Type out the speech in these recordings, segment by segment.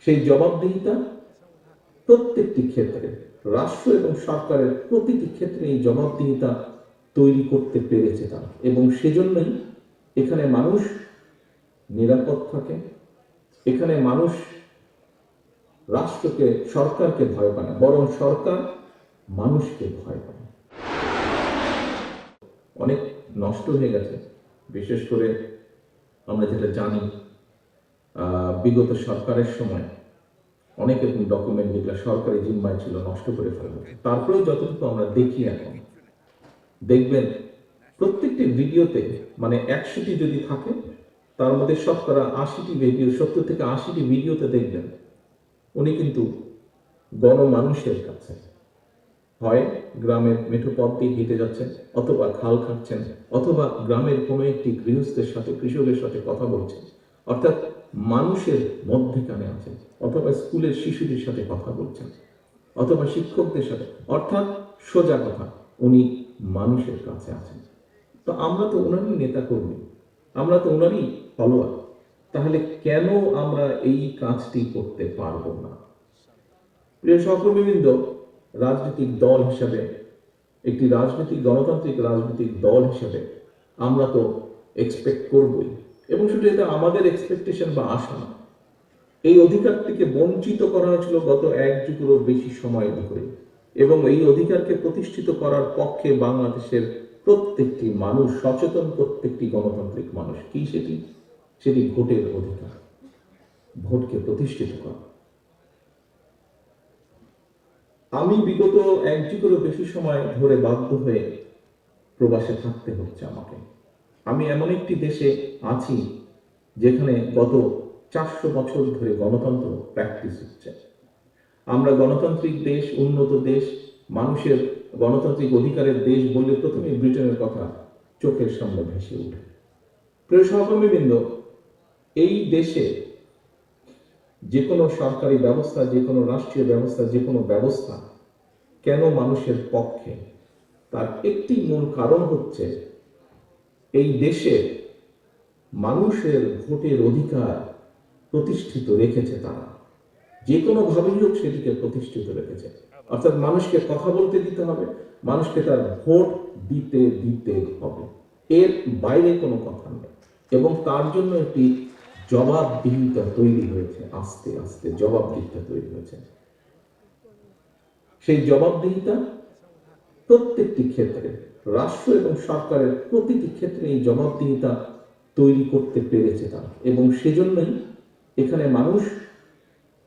সেই জবাবদিহিতা প্রত্যেকটি ক্ষেত্রে, রাষ্ট্র এবং সরকারের প্রতিটি ক্ষেত্রে এই জবাবদিহিতা তৈরি করতে পেরেছে তারা, এবং সেজন্যই এখানে মানুষ নিরাপদ থাকে। এখানে মানুষ রাষ্ট্রকে, সরকারকে ভয় পায় না, বরং সরকার মানুষকে ভয় পায়। অনেক নষ্ট হয়ে গেছে, বিশেষ করে আমরা যেটা জানি বিগত সরকারের সময় অনেক এরকম ডকুমেন্ট যেগুলো সরকারি জিম্মায় ছিল নষ্ট করে ফেলা হয়েছে। তারপরেও যতটুকু আমরা দেখি এখন, দেখবেন প্রত্যেকটি ভিডিওতে, মানে 100টি যদি থাকে তার মধ্যে শতকরা 80টি ভিডিও, 70 থেকে 80টি ভিডিওতে দেখবেন উনি কিন্তু গণমানুষের কাছে, হয় গ্রামের মেঠো পথ দিয়ে হেঁটে যাচ্ছেন, অথবা খাল খাচ্ছেন, অথবা গ্রামের কোনো একটি গৃহস্থের সাথে, কৃষকের সাথে কথা বলছেন, অর্থাৎ মানুষের মধ্যেখানে আছেন, অথবা স্কুলের শিশুদের সাথে কথা বলছেন, অথবা শিক্ষকদের সাথে, অর্থাৎ সোজা কথা, উনি মানুষের কাছে আছেন। তো আমরা তো ওনারই নেতা কর্মী, আমরা তো ওনারই ফলোয়ার, তাহলে কেন আমরা এই কাজটি করতে পারবো না? প্রিয় সহকর্মীবৃন্দ, রাজনৈতিক দল হিসাবে, একটি রাজনৈতিক গণতান্ত্রিক রাজনৈতিক দল হিসাবে আমরা তো এক্সপেক্ট করবই, এবং শুধু এটা আমাদের এক্সপেকটেশন বা আশা না, এই অধিকার থেকে বঞ্চিত করা হয়েছিল গত 1 যুগেরও বেশি সময় ধরে, এবং এই অধিকারকে প্রতিষ্ঠিত করার পক্ষে বাংলাদেশের প্রত্যেকটি মানুষ সচেতন, প্রত্যেকটি গণতান্ত্রিক মানুষ। কি সেটি ভোটের অধিকার, ভোটকে প্রতিষ্ঠিত করা। আমি বিগত 1 যুগেরও বেশি সময় ধরে বাধ্য হয়ে প্রবাসে থাকতে হচ্ছে আমাকে। আমি এমন একটি দেশে আছি যেখানে গত 400 বছর ধরে গণতন্ত্র প্র্যাকটিস হচ্ছে। আমরা গণতান্ত্রিক দেশ, উন্নত দেশ, মানুষের গণতান্ত্রিক অধিকারের দেশ বললে প্রথমে ব্রিটেনের কথা চোখের সামনে ভেসে ওঠে। প্রিয় সহকর্মীবৃন্দ, এই দেশে যে কোনো সরকারি ব্যবস্থা, যে কোনো রাষ্ট্রীয় ব্যবস্থা, যে কোনো ব্যবস্থা কেন মানুষের পক্ষে, তার একটি মূল কারণ হচ্ছে এই দেশে মানুষের ভোটের অধিকার প্রতিষ্ঠিত রেখেছে তারা, যে কোনো ভাবেই হোক সেটিকে প্রতিষ্ঠিত রেখেছে। অর্থাৎ মানুষকে কথা বলতে দিতে হবে, মানুষকে তার ভোট দিতে দিতে হবে, এর বাইরে কোনো কথা নেই। এবং তার জন্য একটি জবাবদিহিতা তৈরি হয়েছে, আস্তে আস্তে জবাবদিহিতা তৈরি হয়েছে। সেই জবাবদিহিতা প্রত্যেকটি ক্ষেত্রে, রাষ্ট্র এবং সরকারের প্রতিটি ক্ষেত্রে এই জবাবদিহিতা তৈরি করতে পেরেছে তারা, এবং সেজন্যই এখানে মানুষ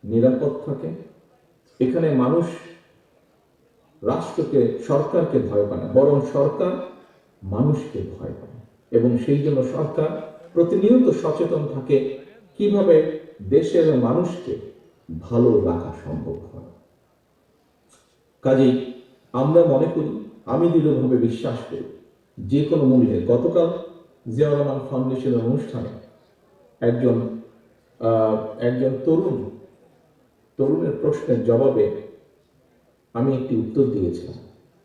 নিরাপদ থাকে। এখানে মানুষ রাষ্ট্রকে, সরকারকে ভয় পায় না, বরং সরকার মানুষকে ভয় পায়, এবং সেই জন্য সরকার প্রতিনিয়ত সচেতন থাকে কিভাবে দেশের মানুষকে ভালো রাখা সম্ভব হয়। কাজেই আমরা মনে করি, আমি দৃঢ়ভাবে বিশ্বাস করি, যে কোনো মূল্যে, গতকাল জিয়াউর রহমান ফাউন্ডেশনের অনুষ্ঠানে একজন তরুণের প্রশ্নের জবাবে আমি একটি উত্তর দিয়েছিলাম।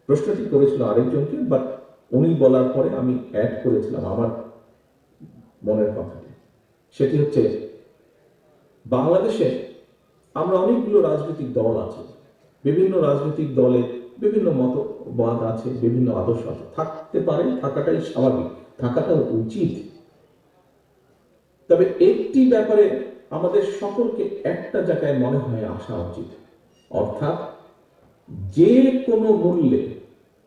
প্রশ্নটি করেছিল আরেকজনকে, বাট উনি বলার পরে আমি অ্যাড করেছিলাম আমার মনের কথাটি। সেটি হচ্ছে, বাংলাদেশে আমরা অনেকগুলো রাজনৈতিক দল আছে, বিভিন্ন রাজনৈতিক দলের বিভিন্ন মতবাদ আছে, বিভিন্ন আদর্শ আছে, থাকতে পারে, থাকাটাই স্বাভাবিক, থাকাটা উচিত। তবে একটি ব্যাপারে আমাদের সকলকে একটা জায়গায় মনে হয় আসা উচিত, অর্থাৎ যে কোনো মূল্যে,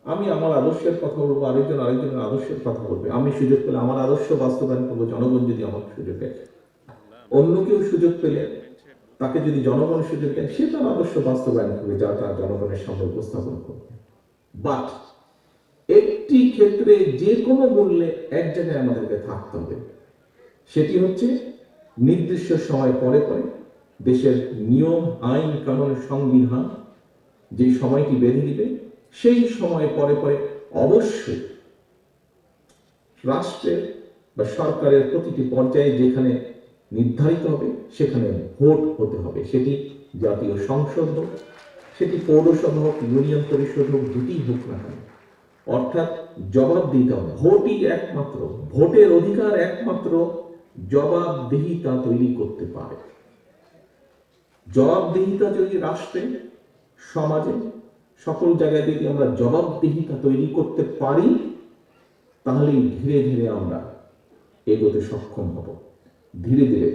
আমি আমার আদর্শের কথা বলবো, আরেকজনের আদর্শের কথা বলবে, আমি সুযোগ পেলে আমার আদর্শ বাস্তবায়ন করবো, জনগণ যদি আমাকে সুযোগ দেয়, অন্য কেউ সুযোগ পেলে তাকে যদি জনগণ সুযোগ দেয়, সে তার আদর্শ বাস্তবায়ন করবে, যা তার জনগণের সামনে উপস্থাপন করবে। বাট একটি ক্ষেত্রে যে কোনো মূল্যে এক জায়গায় আমাদেরকে থাকতে হবে, সেটি হচ্ছে নির্দিষ্ট সময় পরে পরে দেশের নিয়ম, আইন, কানুন, সংবিধান যে সময়টি বেঁধে দিবে, সেই সময় পরে পরে অবশ্যই রাষ্ট্রের বা সরকারের প্রতিটি পর্যায়ে যেখানে নির্ধারিত হবে সেখানে ভোট হতে হবে। সেটি জাতীয় সংসদ হোক, সেটি পৌরসভা হোক, ইউনিয়ন পরিষদ হোক, দুটি হোক না কেন, অর্থাৎ জবাব দিতে হবে। ভোটই একমাত্র, ভোটের অধিকার একমাত্র জবাবদিহিতা তৈরি করতে পারে। জবাবদিহিতা যদি রাষ্ট্রে, সমাজে, সকল জায়গায় যদি আমরা জবাবদিহিতা তৈরি করতে পারি, তাহলেই ধীরে ধীরে আমরা এগোতে সক্ষম হব। ধীরে ধীরে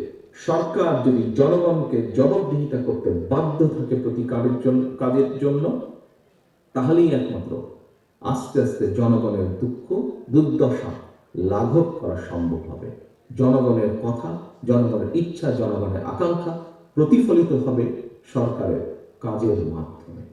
সরকার যদি জনগণকে জবাবদিহিতা করতে বাধ্য থাকে প্রতি কাজের জন্য, তাহলেই একমাত্র আস্তে আস্তে জনগণের দুঃখ দুর্দশা লাঘব করা সম্ভব হবে। জনগণের কথা, জনগণের ইচ্ছা, জনগণের আকাঙ্ক্ষা প্রতিফলিত হবে সরকারের কাজের মাধ্যমে।